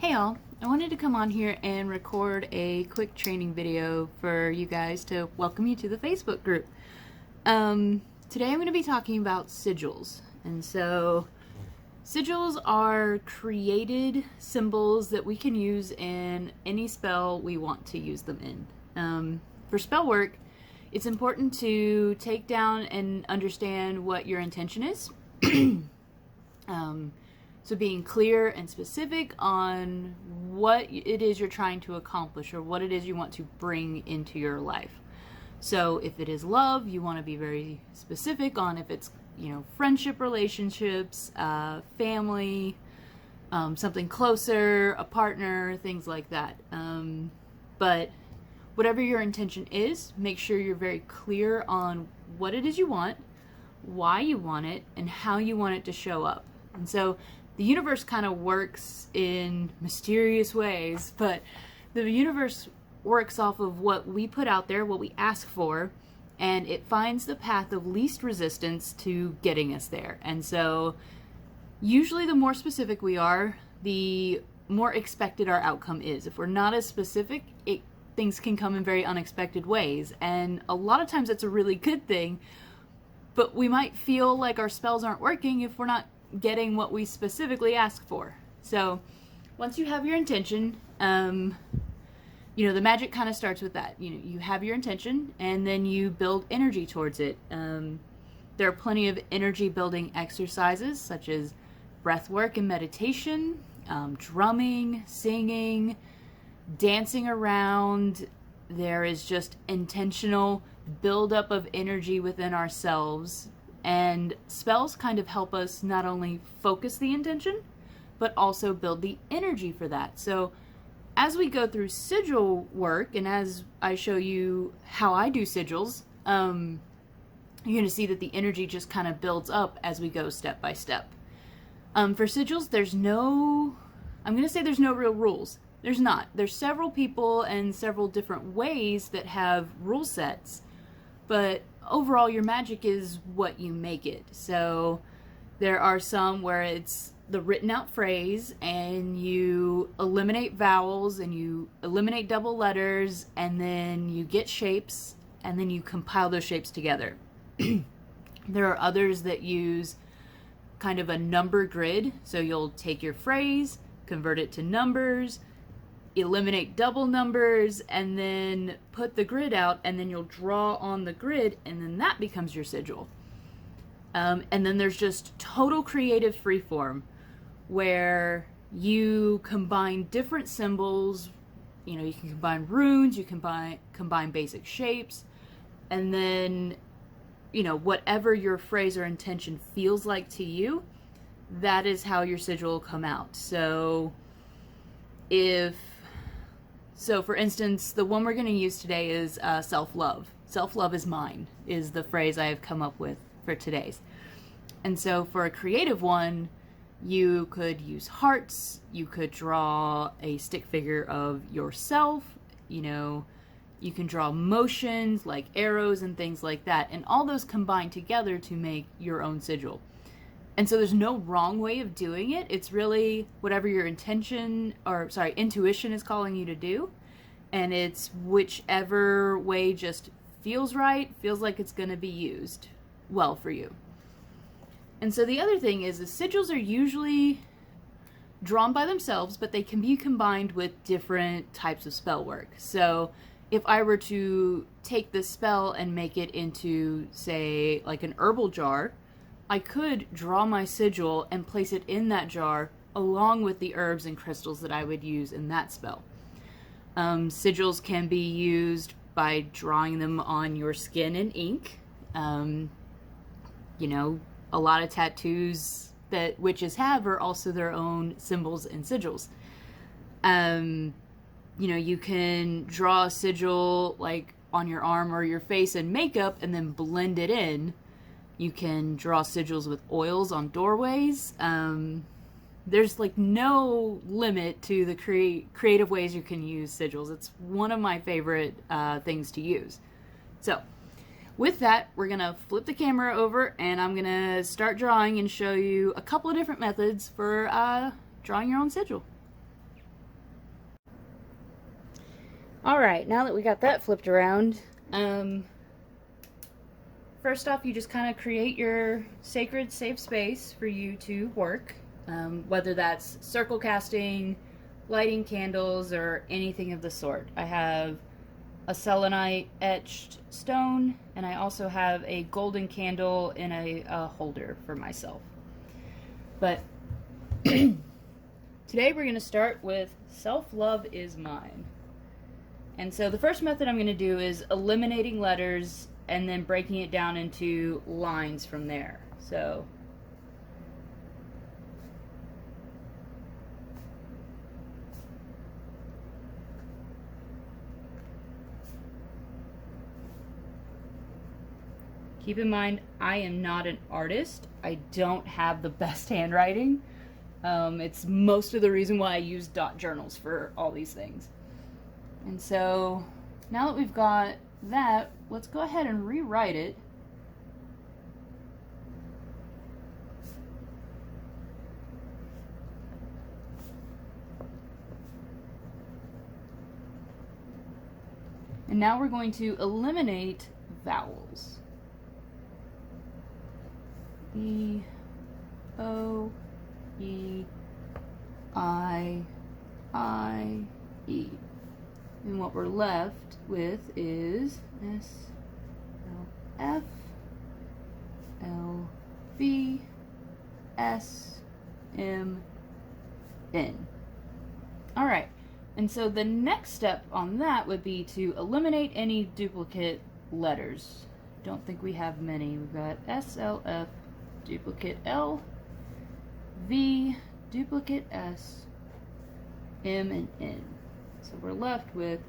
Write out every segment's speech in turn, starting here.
Hey all, I wanted to come on here and record a quick training video for you guys to welcome you to the Facebook group. Today I'm going to be talking about sigils. And so sigils are created symbols that we can use in any spell we want to use them in. For spell work, it's important to take down and understand what your intention is. So being clear and specific on what it is you're trying to accomplish or what it is you want to bring into your life. So if it is love, you want to be very specific on if it's, friendship relationships, family, something closer, a partner, things like that. But whatever your intention is, make sure you're very clear on what it is you want, why you want it, and how you want it to show up. And so the universe kind of works in mysterious ways, but the universe works off of what we put out there, what we ask for, and it finds the path of least resistance to getting us there. And so usually the more specific we are, the more expected our outcome is. If we're not as specific, things can come in very unexpected ways. And a lot of times it's a really good thing, but we might feel like our spells aren't working if we're not getting what we specifically ask for. So once you have your intention, the magic kind of starts with that. You have your intention and then you build energy towards it. There are plenty of energy building exercises such as breath work and meditation, drumming, singing, dancing around. There is just intentional buildup of energy within ourselves. And spells kind of help us not only focus the intention, but also build the energy for that. So as we go through sigil work, and as I show you how I do sigils, you're going to see that the energy just kind of builds up as we go step by step. For sigils, there's no real rules. There's not. There's several people and several different ways that have rule sets, but overall your magic is what you make it. So there are some where it's the written out phrase and you eliminate vowels and you eliminate double letters and then you get shapes and then you compile those shapes together. There are others that use kind of a number grid. So you'll take your phrase, convert it to numbers, eliminate double numbers, and then put the grid out, and then you'll draw on the grid, and then that becomes your sigil. And then there's just total creative freeform, where you combine different symbols. You can combine runes, you can combine basic shapes, and then, whatever your phrase or intention feels like to you, that is how your sigil will come out. So for instance, the one we're going to use today is self-love. Self-love is mine, is the phrase I have come up with for today's. And so for a creative one, you could use hearts, you could draw a stick figure of yourself, you can draw motions like arrows and things like that, and all those combine together to make your own sigil. And so there's no wrong way of doing it. It's really whatever your intuition is calling you to do. And it's whichever way just feels right, feels like it's going to be used well for you. And so the other thing is the sigils are usually drawn by themselves, but they can be combined with different types of spell work. So if I were to take this spell and make it into, say, like an herbal jar, I could draw my sigil and place it in that jar along with the herbs and crystals that I would use in that spell. Sigils can be used by drawing them on your skin in ink. A lot of tattoos that witches have are also their own symbols and sigils. You can draw a sigil like on your arm or your face in makeup and then blend it in. You can draw sigils with oils on doorways. There's no limit to the creative ways you can use sigils. It's one of my favorite things to use. So with that, we're going to flip the camera over and I'm going to start drawing and show you a couple of different methods for drawing your own sigil. Alright, now that we got that flipped around, first off, you just kind of create your sacred safe space for you to work, whether that's circle casting, lighting candles, or anything of the sort. I have a selenite etched stone, and I also have a golden candle in a holder for myself. But today we're going to start with Self-Love is Mine. And so the first method I'm going to do is eliminating letters and then breaking it down into lines from there. So keep in mind, I am not an artist. I don't have the best handwriting. It's most of the reason why I use dot journals for all these things. And so now that we've got that, let's go ahead and rewrite it. And now we're going to eliminate vowels. E, O, E, I, E. And what we're left with is S, L, F, L, V, S, M, N. Alright, and so the next step on that would be to eliminate any duplicate letters. Don't think we have many. We've got S, L, F, duplicate L, V, duplicate S, M, and N. So we're left with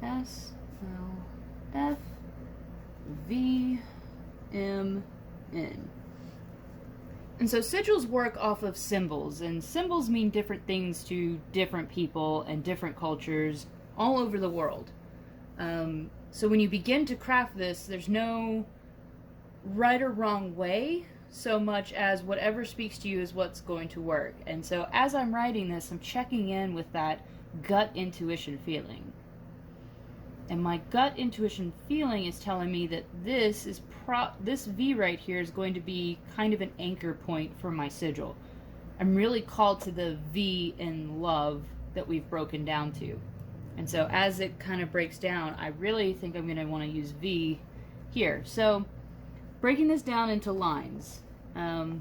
S, L, F, V, M, N. And so sigils work off of symbols, and symbols mean different things to different people and different cultures all over the world. So when you begin to craft this, there's no right or wrong way, so much as whatever speaks to you is what's going to work. And so as I'm writing this, I'm checking in with that gut intuition feeling. And my gut intuition feeling is telling me that this V right here is going to be kind of an anchor point for my sigil. I'm really called to the V in love that we've broken down to. And so as it kind of breaks down, I really think I'm going to want to use V here. So breaking this down into lines. So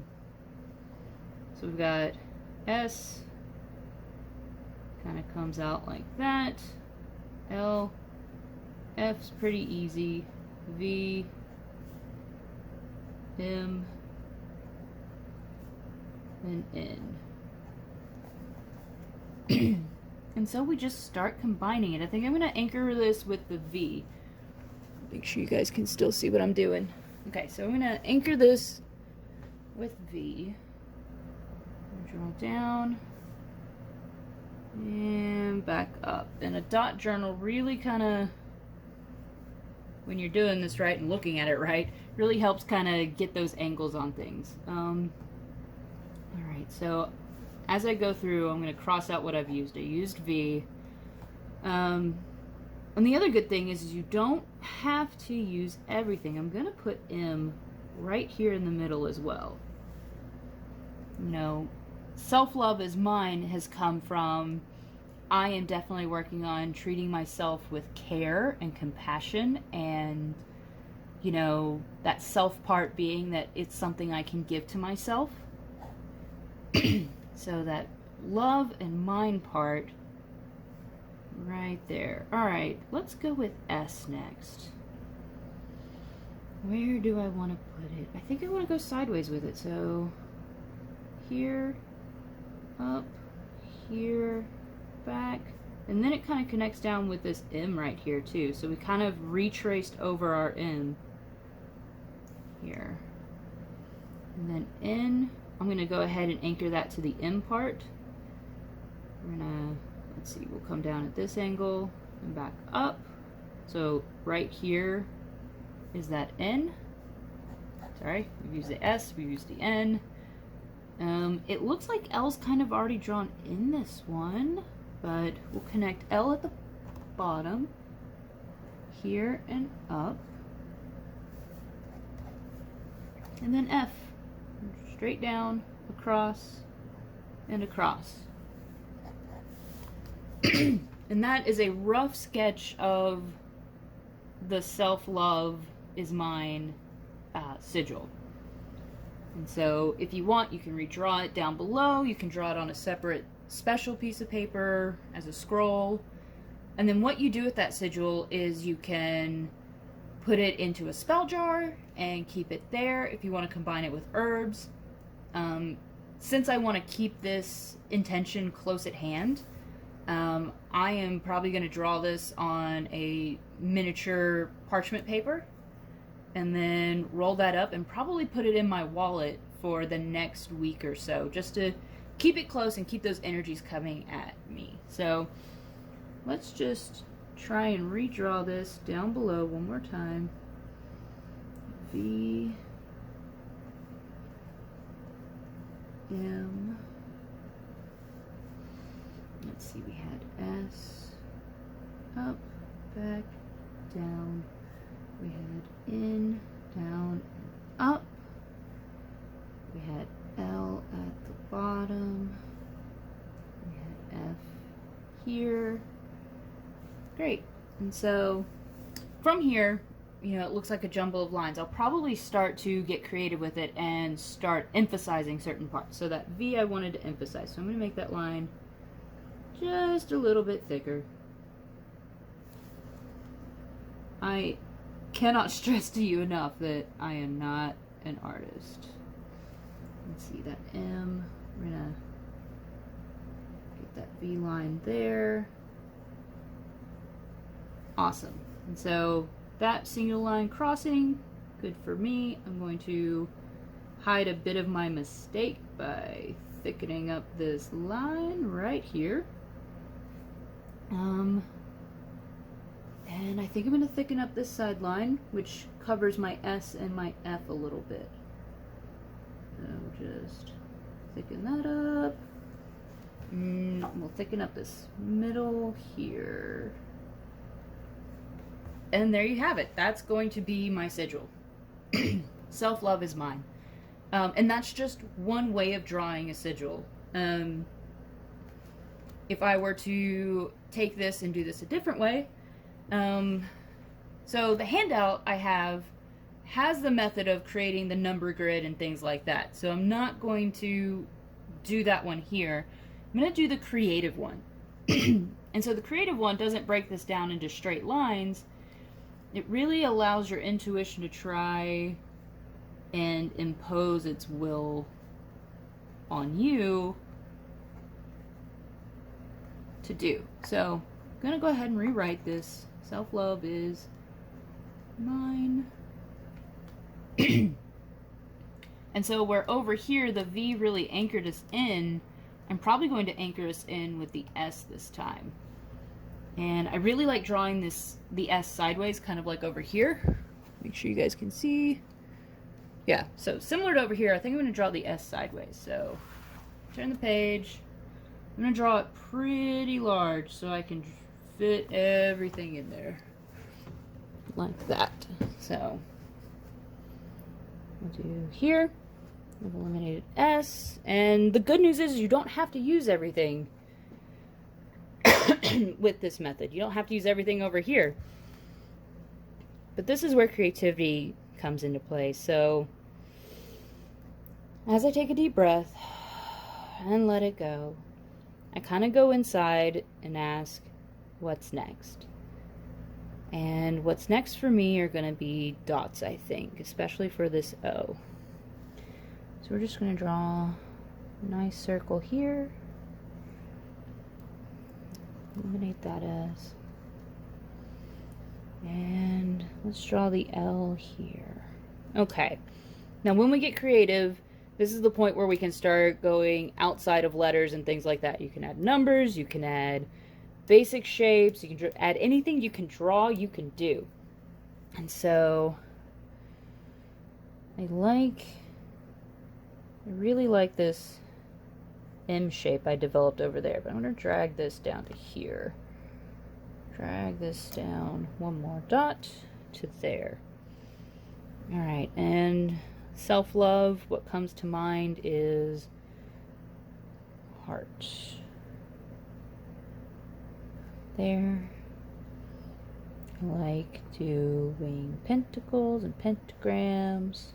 we've got S, kind of comes out like that. L, F's pretty easy. V, M, and N. And so we just start combining it. I think I'm going to anchor this with the V. Make sure you guys can still see what I'm doing. Okay, so I'm going to anchor this with V. Draw down and back up. And a dot journal really kind of, when you're doing this right and looking at it right, really helps kind of get those angles on things. Alright, so as I go through, I'm going to cross out what I've used. I used V. And the other good thing is you don't have to use everything. I'm going to put M right here in the middle as well. You know, self-love is mine has come from, I am definitely working on treating myself with care and compassion, and, you know, that self part being that it's something I can give to myself. So that love and mine part right there. Alright, let's go with S next. Where do I want to put it? I think I want to go sideways with it. So here, up, here, back, and then it kind of connects down with this M right here too. So we kind of retraced over our M here. And then N, I'm going to go ahead and anchor that to the M part. We're going to, let's see, we'll come down at this angle and back up. So right here is that N. Sorry, we've used the S, we've used the N. It looks like L's kind of already drawn in this one, but we'll connect L at the bottom, here and up, and then F, straight down, across, and across. And that is a rough sketch of the self-love is mine sigil. And so if you want, you can redraw it down below. You can draw it on a separate special piece of paper as a scroll. And then what you do with that sigil is you can put it into a spell jar and keep it there if you want to combine it with herbs. Since I want to keep this intention close at hand, I am probably going to draw this on a miniature parchment paper and then roll that up and probably put it in my wallet for the next week or so, just to keep it close and keep those energies coming at me. So let's just try and redraw this down below one more time. V, M, let's see, we had S, up, back, down, we had in, down, and up, we had L at the bottom, we had F here. Great. And so from here, you know, it looks like a jumble of lines. I'll probably start to get creative with it and start emphasizing certain parts. So that V I wanted to emphasize. So I'm going to make that line just a little bit thicker. I cannot stress to you enough that I am not an artist. Let's see, that M, we're going to get that V line there. Awesome. And so that single line crossing, good for me. I'm going to hide a bit of my mistake by thickening up this line right here. And I think I'm going to thicken up this side line, which covers my S and my F a little bit. So just thicken that up. We'll thicken up this middle here. And there you have it. That's going to be my sigil. Self-love is mine. And that's just one way of drawing a sigil. If I were to take this and do this a different way, so the handout I have has the method of creating the number grid and things like that. So I'm not going to do that one here. I'm going to do the creative one. And so the creative one doesn't break this down into straight lines. It really allows your intuition to try and impose its will on you to do. So I'm going to go ahead and rewrite this. Self-love is mine. And so where over here the V really anchored us in, I'm probably going to anchor us in with the S this time. And I really like drawing the S sideways, kind of like over here. Make sure you guys can see. Yeah, so similar to over here, I think I'm going to draw the S sideways. So turn the page. I'm going to draw it pretty large so I can fit everything in there. Like that. So we'll do here. I've eliminated S. And the good news is you don't have to use everything with this method. You don't have to use everything over here. But this is where creativity comes into play. So as I take a deep breath and let it go, I kind of go inside and ask, what's next? And what's next for me are going to be dots, I think, especially for this O. So we're just going to draw a nice circle here. Eliminate that S. And let's draw the L here. Okay. Now when we get creative, this is the point where we can start going outside of letters and things like that. You can add numbers, you can add basic shapes, you can add anything you can draw, you can do. And so I really like this M shape I developed over there, but I'm going to drag this down to here. drag this down one more dot to there. All right, and self-love, what comes to mind is heart. There. I like doing pentacles and pentagrams,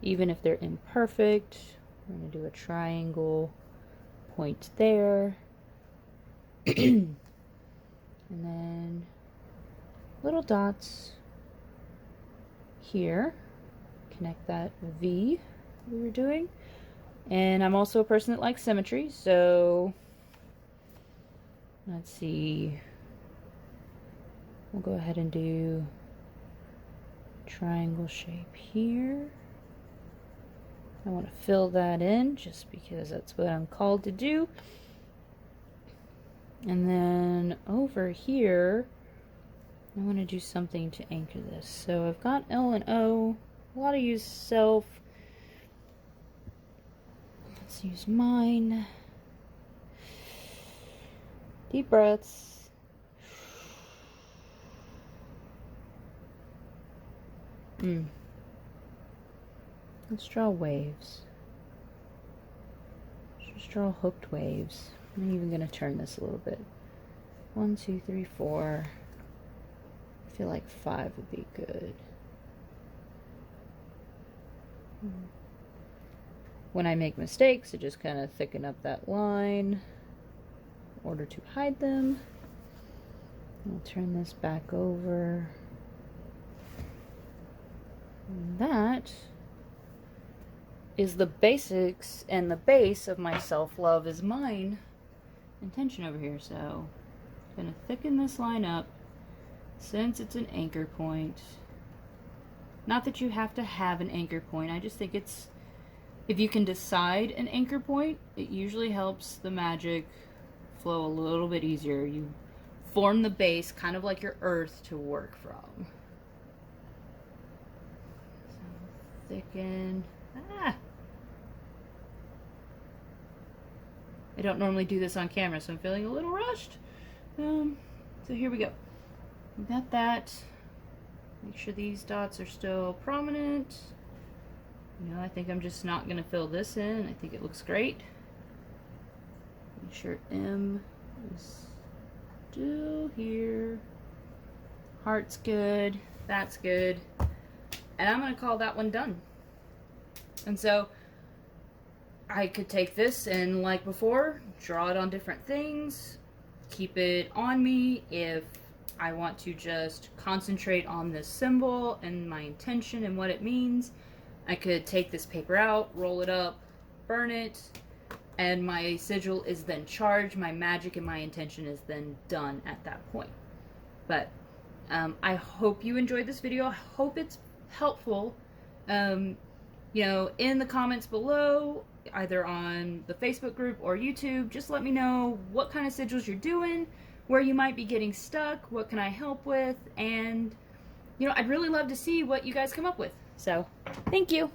even if they're imperfect. I'm going to do a triangle point there. And then little dots here. Connect that V we were doing. And I'm also a person that likes symmetry, so let's see. We'll go ahead and do triangle shape here. I want to fill that in just because that's what I'm called to do. And then over here, I want to do something to anchor this. So I've got L and O. A lot of use self. Let's use mine. Deep breaths. Let's draw waves. Just draw hooked waves. I'm even going to turn this a little bit. 1, 2, 3, 4. I feel like 5 would be good. When I make mistakes, I just kind of thicken up that line in order to hide them. I'll turn this back over. And that is the basics and the base of my self-love is mine intention over here. So I'm going to thicken this line up since it's an anchor point. Not that you have to have an anchor point. I just think it's, if you can decide an anchor point, it usually helps the magic flow a little bit easier. You form the base kind of like your earth to work from. So thicken. I don't normally do this on camera, so I'm feeling a little rushed. So here we go. We got that. Make sure these dots are still prominent. You know, I think I'm just not going to fill this in. I think it looks great. Make sure M is still here. Heart's good. That's good. And I'm going to call that one done. And so I could take this and, like before, draw it on different things, keep it on me. If I want to just concentrate on this symbol and my intention and what it means, I could take this paper out, roll it up, burn it, and my sigil is then charged. My magic and my intention is then done at that point. But I hope you enjoyed this video. I hope it's helpful. You know, in the comments below, either on the Facebook group or YouTube, just let me know what kind of sigils you're doing, where you might be getting stuck, what can I help with, and, you know, I'd really love to see what you guys come up with. So, thank you.